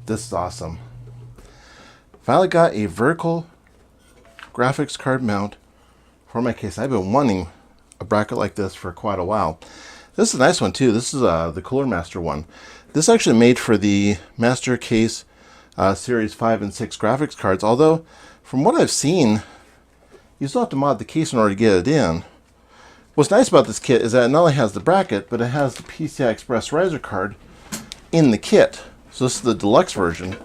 This is awesome. Finally got a vertical graphics card mount for my case. I've been wanting a bracket like this for quite a while. This is a nice one too. This is the Cooler Master one. This is actually made for the Master Case Series 5 and 6 graphics cards, although from what I've seen, you still have to mod the case in order to get it in. What's nice about this kit is that it not only has the bracket, but it has the PCI Express riser card in the kit. So this is the deluxe version,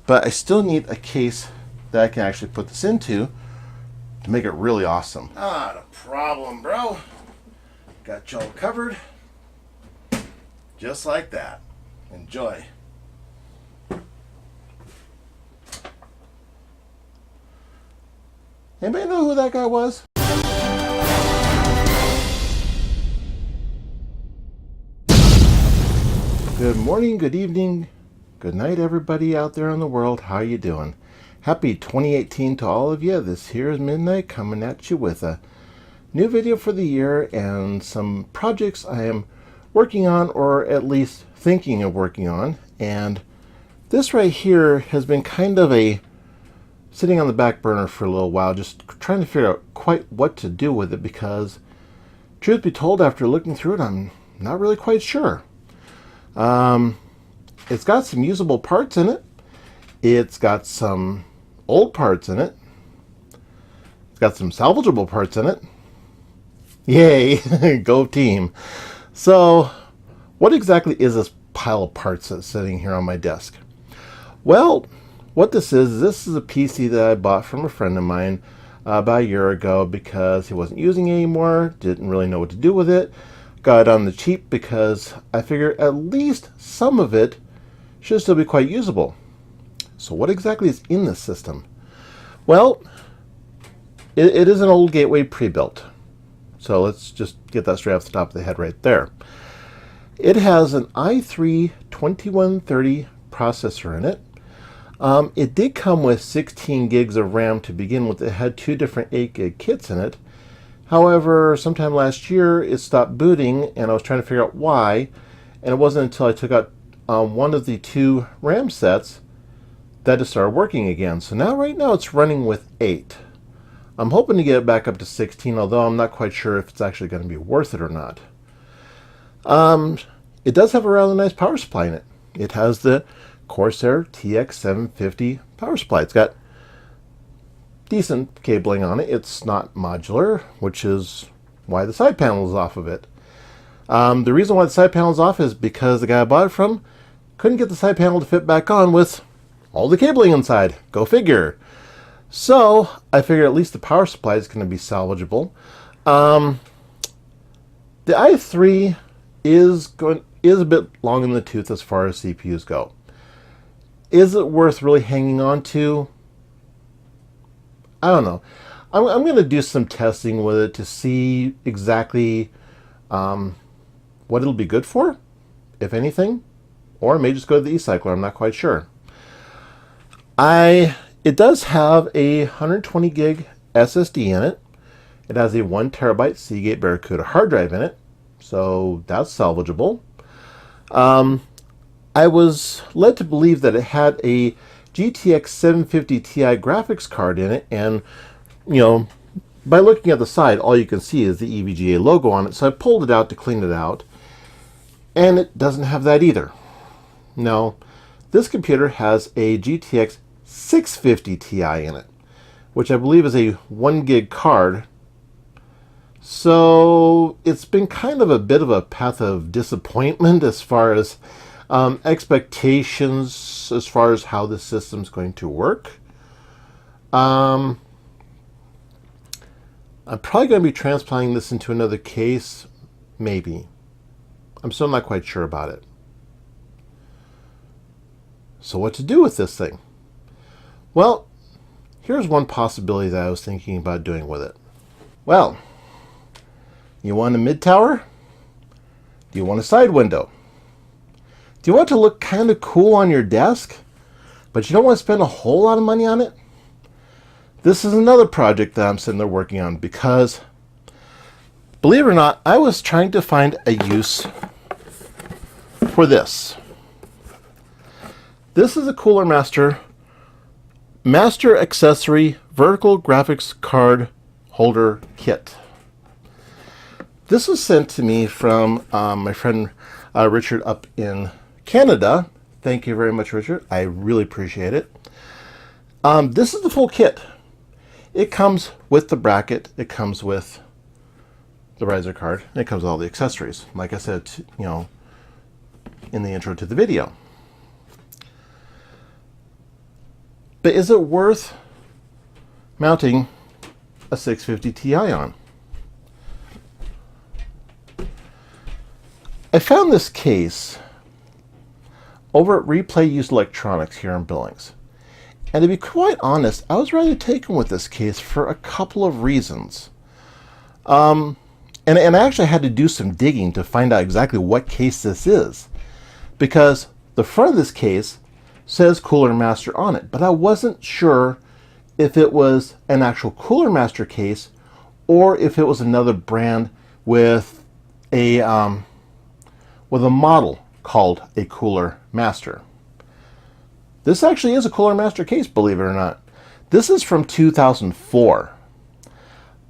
but I still need a case that I can actually put this into to make it really awesome. Not a problem, bro. Got y'all covered. Just like that. Enjoy. Anybody know who that guy was? Good morning, good evening, good night, everybody out there in the world. How you doing? Happy 2018 to all of you. This here is Midnight coming at you with a new video for the year and some projects I am working on, or at least thinking of working on. And this right here has been kind of sitting on the back burner for a little while, just trying to figure out quite what to do with it, because truth be told, after looking through it, I'm not really quite sure. It's got some usable parts in it. It's got some old parts in it. It's got some salvageable parts in it. Yay! Go team! So, what exactly is this pile of parts that's sitting here on my desk? Well, what this is a PC that I bought from a friend of mine about a year ago because he wasn't using it anymore, didn't really know what to do with it. Got it on the cheap because I figured at least some of it should still be quite usable. So what exactly is in this system? Well, it is an old Gateway pre-built. So let's just get that straight off the top of the head right there. It has an i3-2130 processor in it. It did come with 16 gigs of RAM to begin with. It had two different 8 gig kits in it. However, sometime last year it stopped booting and I was trying to figure out why, and it wasn't until I took out one of the two RAM sets that it started working again. So now right now it's running with 8. I'm hoping to get it back up to 16, although I'm not quite sure if it's actually going to be worth it or not. It does have a rather nice power supply in it. It has the Corsair TX750 power supply. It's got decent cabling on it. It's not modular, which is why the side panel is off of it. The reason why the side panel is off is because the guy I bought it from couldn't get the side panel to fit back on with all the cabling inside. Go figure. So I figured at least the power supply is going to be salvageable. The i3 is a bit long in the tooth as far as CPUs go. Is it worth really hanging on to? I don't know. I'm going to do some testing with it to see exactly what it'll be good for, if anything. Or I may just go to the e-cycler. I'm not quite sure. It does have a 120 gig SSD in it. It has a 1 terabyte Seagate Barracuda hard drive in it. So that's salvageable. I was led to believe that it had a GTX 750 Ti graphics card in it, and you know, by looking at the side, all you can see is the EVGA logo on it. So I pulled it out to clean it out, and it doesn't have that either. No, this computer has a GTX 650 Ti in it, which I believe is a 1 gig card. So it's been kind of a bit of a path of disappointment as far as expectations as far as how the system's going to work. I'm probably going to be transplanting this into another case, maybe. I'm still not quite sure about it. So what to do with this thing? Well, here's one possibility that I was thinking about doing with it. Well, you want a mid tower? Do you want a side window? Do you want it to look kind of cool on your desk, but you don't want to spend a whole lot of money on it? This is another project that I'm sitting there working on because, believe it or not, I was trying to find a use for this. This is a Cooler Master Master Accessory Vertical Graphics Card Holder Kit. This was sent to me from my friend Richard up in Canada. Thank you very much, Richard. I really appreciate it. This is the full kit. It comes with the bracket. It comes with the riser card. And it comes with all the accessories. Like I said, in the intro to the video. But is it worth mounting a 650 Ti on? I found this case over at Replay Used Electronics here in Billings. And to be quite honest, I was rather taken with this case for a couple of reasons. And I actually had to do some digging to find out exactly what case this is. Because the front of this case says Cooler Master on it, but I wasn't sure if it was an actual Cooler Master case or if it was another brand with a model called a Cooler Master. This actually is a Cooler Master case, believe it or not. This is from 2004.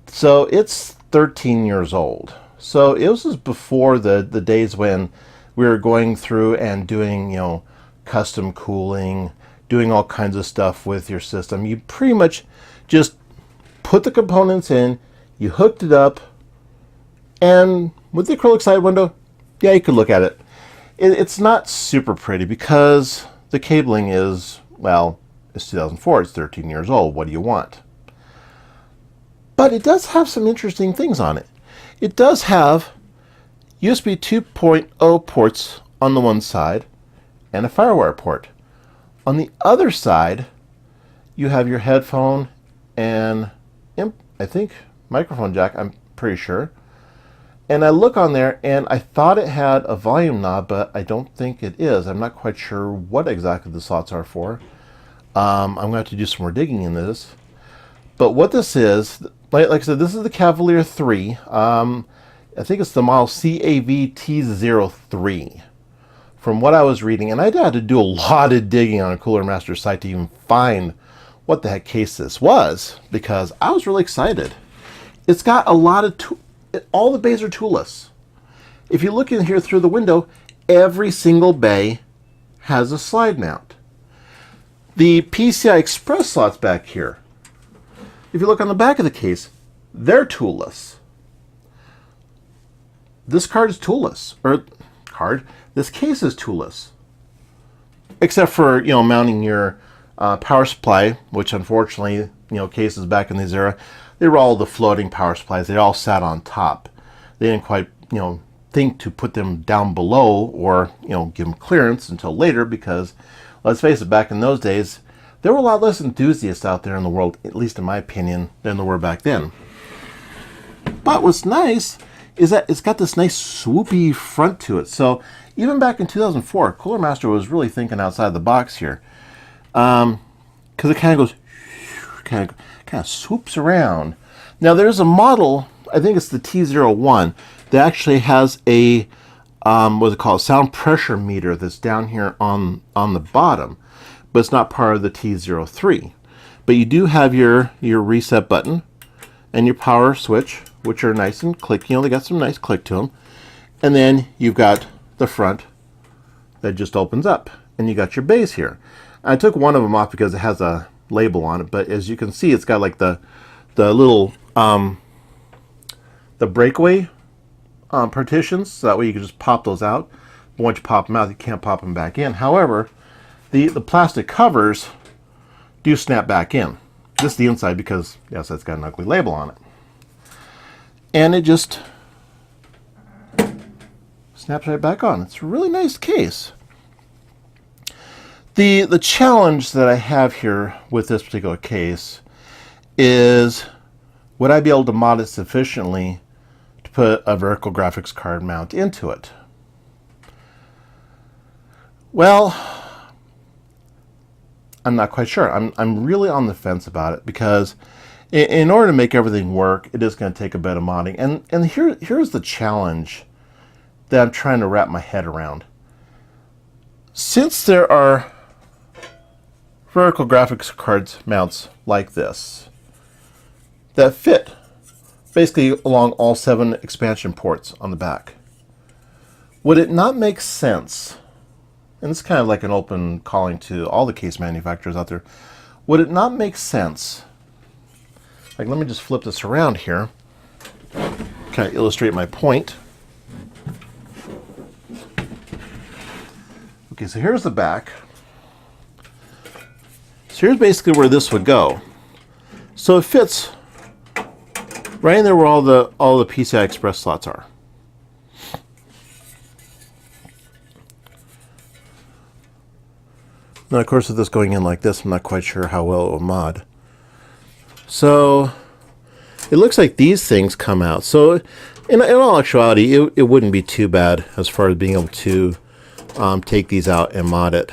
So it's 13 years old. So it was before the days when we were going through and doing, custom cooling, doing all kinds of stuff with your system. You pretty much just put the components in, you hooked it up, and with the acrylic side window, yeah, you could look at it. It's not super pretty because the cabling is, well, it's 2004, it's 13 years old. What do you want? But it does have some interesting things on it. It does have USB 2.0 ports on the one side and a FireWire port. On the other side, you have your headphone and, I think, microphone jack, I'm pretty sure. And I look on there and I thought it had a volume knob, but I don't think it is. I'm not quite sure what exactly the slots are for. I'm going to have to do some more digging in this. But what this is, like I said, this is the Cavalier 3. I think it's the model CAVT03. From what I was reading, and I had to do a lot of digging on a Cooler Master site to even find what the heck case this was, because I was really excited. It's got a lot of all the bays are toolless. If you look in here through the window, every single bay has a slide mount. The PCI Express slots back here, if you look on the back of the case, they're toolless. This card is toolless, this case is toolless, except for mounting your power supply, which unfortunately cases back in this era, they were all the floating power supplies. They all sat on top. They didn't quite think to put them down below or give them clearance until later, because let's face it, back in those days there were a lot less enthusiasts out there in the world, at least in my opinion, than there were back then. But what's nice is that it's got this nice swoopy front to it. So even back in 2004, Cooler Master was really thinking outside the box here, because it kind of goes, kind of swoops around. Now there's a model, I think it's the T01, that actually has a what's it called, sound pressure meter that's down here on the bottom, but it's not part of the T03. But you do have your reset button and your power switch, which are nice and click. They got some nice click to them. And then you've got the front that just opens up, and you got your bays here. I took one of them off because it has a label on it, but as you can see, it's got like the little the breakaway partitions, so that way you can just pop those out. But once you pop them out, you can't pop them back in. However, the plastic covers do snap back in. This is the inside because, yes, it's got an ugly label on it. And it just snaps right back on. It's a really nice case. The challenge that I have here with this particular case is, would I be able to mod it sufficiently to put a vertical graphics card mount into it? Well, I'm not quite sure. I'm really on the fence about it, because in order to make everything work, it is going to take a bit of modding. And here's the challenge that I'm trying to wrap my head around. Since there are vertical graphics cards mounts like this that fit basically along all 7 expansion ports on the back. Would it not make sense, and it's kind of like an open calling to all the case manufacturers out there, would it not make sense, like let me just flip this around here, kind of illustrate my point. Okay, so here's the back. So here's basically where this would go. So it fits right in there where all the PCI Express slots are. Now, of course, with this going in like this, I'm not quite sure how well it will mod. So it looks like these things come out. So in all actuality, it wouldn't be too bad as far as being able to take these out and mod it.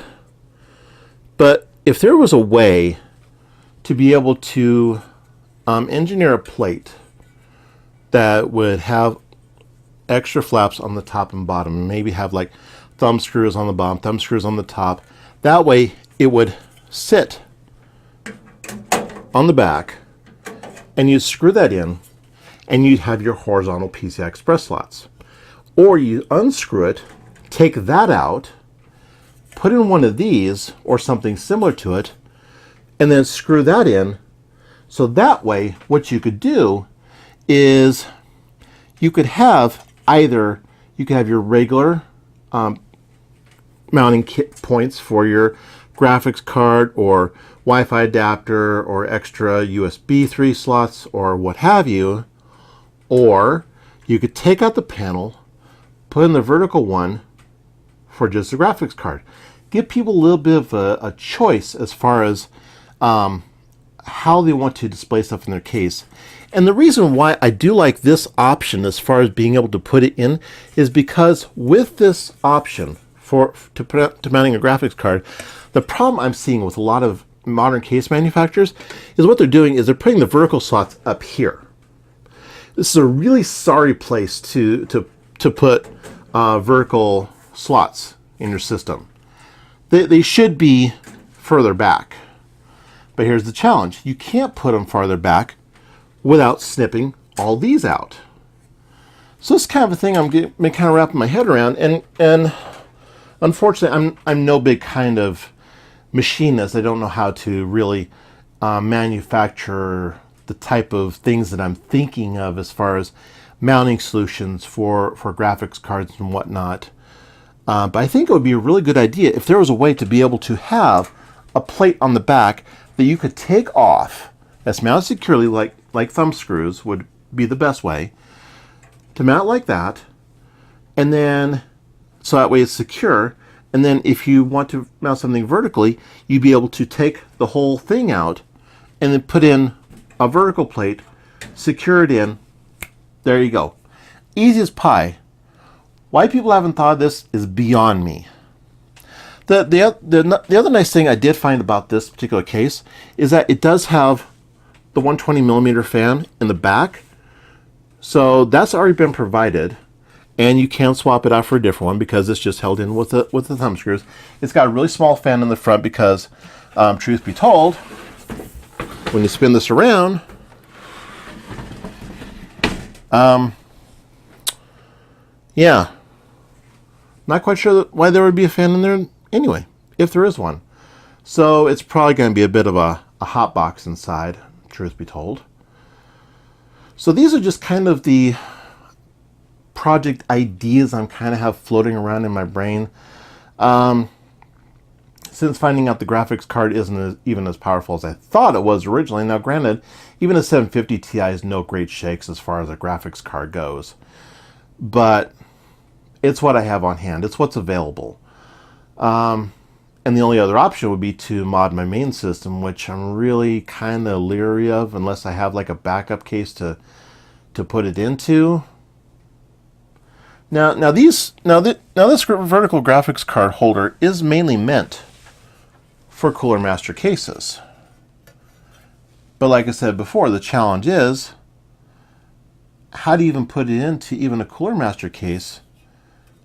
But if there was a way to be able to engineer a plate that would have extra flaps on the top and bottom, maybe have like thumb screws on the bottom, thumb screws on the top, that way it would sit on the back and you screw that in and you'd have your horizontal PCI Express slots. Or you unscrew it, take that out, put in one of these or something similar to it, and then screw that in. So that way, what you could do is you could have either, you could have your regular mounting kit points for your graphics card or Wi-Fi adapter or extra USB 3 slots or what have you, or you could take out the panel, put in the vertical one for just the graphics card. Give people a little bit of a choice as far as how they want to display stuff in their case. And the reason why I do like this option as far as being able to put it in is because with this option to mounting a graphics card, the problem I'm seeing with a lot of modern case manufacturers is what they're doing is they're putting the vertical slots up here. This is a really sorry place to put vertical slots in your system. They should be further back. But here's the challenge. You can't put them farther back without snipping all these out. So this is kind of a thing I'm kind of wrapping my head around, and unfortunately I'm no big kind of machinist. I don't know how to really manufacture the type of things that I'm thinking of as far as mounting solutions for graphics cards and whatnot. But I think it would be a really good idea if there was a way to be able to have a plate on the back that you could take off that's mounted securely, like thumb screws would be the best way to mount like that, and then so that way it's secure. And then if you want to mount something vertically, you'd be able to take the whole thing out and then put in a vertical plate, secure it in. There you go. Easy as pie. Why people haven't thought of this is beyond me. The other nice thing I did find about this particular case is that it does have the 120 millimeter fan in the back. So that's already been provided. And you can swap it out for a different one because it's just held in with the thumb screws. It's got a really small fan in the front because, truth be told, when you spin this around, yeah, not quite sure why there would be a fan in there anyway, if there is one. So it's probably going to be a bit of a hot box inside, truth be told. So these are just kind of the project ideas I'm kind of have floating around in my brain. Since finding out the graphics card isn't even as powerful as I thought it was originally. Now granted, even a 750 Ti is no great shakes as far as a graphics card goes. But it's what I have on hand. It's what's available. And the only other option would be to mod my main system, which I'm really kind of leery of unless I have like a backup case to put it into. Now this vertical graphics card holder is mainly meant for Cooler Master cases. But like I said before, the challenge is how do you even put it into even a Cooler Master case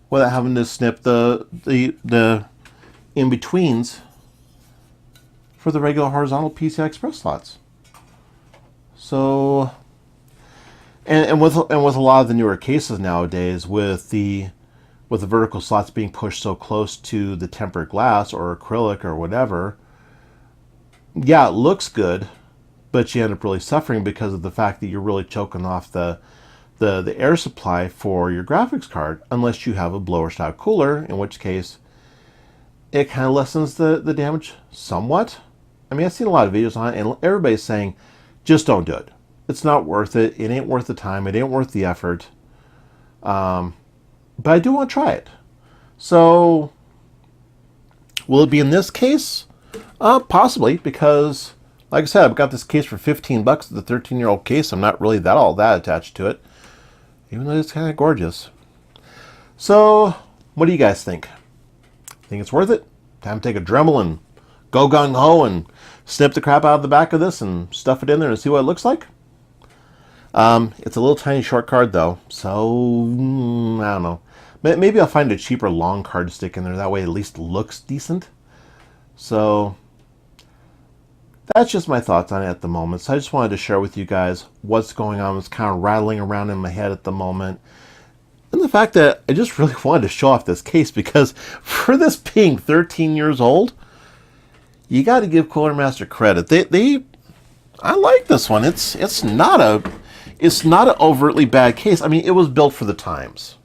without having to snip the in-betweens for for the regular horizontal PCI Express slots. So, and with a lot of the newer cases nowadays, with the vertical slots being pushed so close to the tempered glass or acrylic or whatever, yeah, it looks good, but you end up really suffering because of the fact that you're really choking off the air supply for your graphics card, unless you have a blower style cooler, in which case it kind of lessens the damage somewhat. I mean, I've seen a lot of videos on it, and everybody's saying, just don't do it. It's not worth it. It ain't worth the time. It ain't worth the effort. But I do want to try it. So, will it be in this case? Possibly, because, like I said, I've got this case for $15. The 13-year-old case. I'm not really all that attached to it, even though it's kind of gorgeous. So, what do you guys think? Think it's worth it? Time to take a Dremel and go gung-ho and snip the crap out of the back of this and stuff it in there and see what it looks like? It's a little tiny short card though, so I don't know. Maybe I'll find a cheaper long card to stick in there. That way it at least looks decent. So that's just my thoughts on it at the moment. So I just wanted to share with you guys what's going on. It's kind of rattling around in my head at the moment. And the fact that I just really wanted to show off this case, because for this being 13 years old, you got to give Cooler Master credit. I like this one. It's not an overtly bad case. I mean, it was built for the times.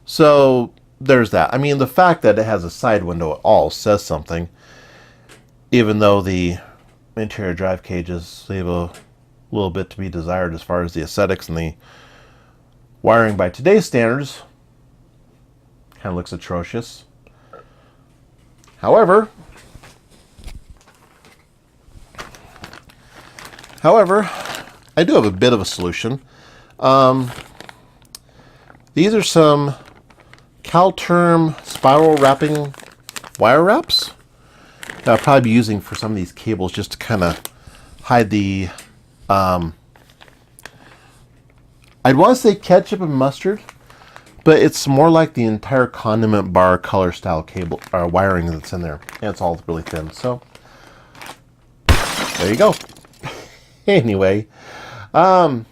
So there's that. I mean, the fact that it has a side window at all says something, even though the interior drive cages leave a little bit to be desired as far as the aesthetics, and the wiring by today's standards kind of looks atrocious. However, I do have a bit of a solution. These are some Calterm spiral wrapping wire wraps that I'll probably be using for some of these cables, just to kind of hide the I'd want to say ketchup and mustard, but it's more like the entire condiment bar color style cable or wiring that's in there, and it's all really thin. So there you go. Anyway, I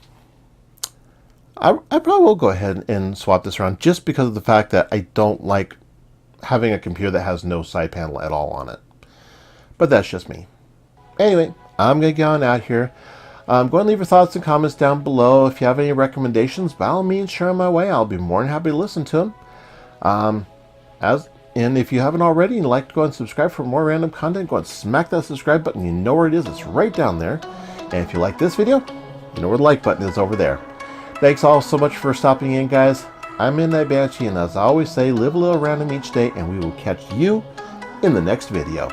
probably will go ahead and swap this around, just because of the fact that I don't like having a computer that has no side panel at all on it. But that's just me. Anyway, I'm going to get on out here. Go ahead and leave your thoughts and comments down below. If you have any recommendations, by all means, share them my way. I'll be more than happy to listen to them. And if you haven't already and you'd like to go and subscribe for more random content, go and smack that subscribe button. You know where it is. It's right down there. And if you like this video, you know where the like button is, over there. Thanks all so much for stopping in, guys. I'm MidnightBanshi, and as I always say, live a little random each day, and we will catch you in the next video.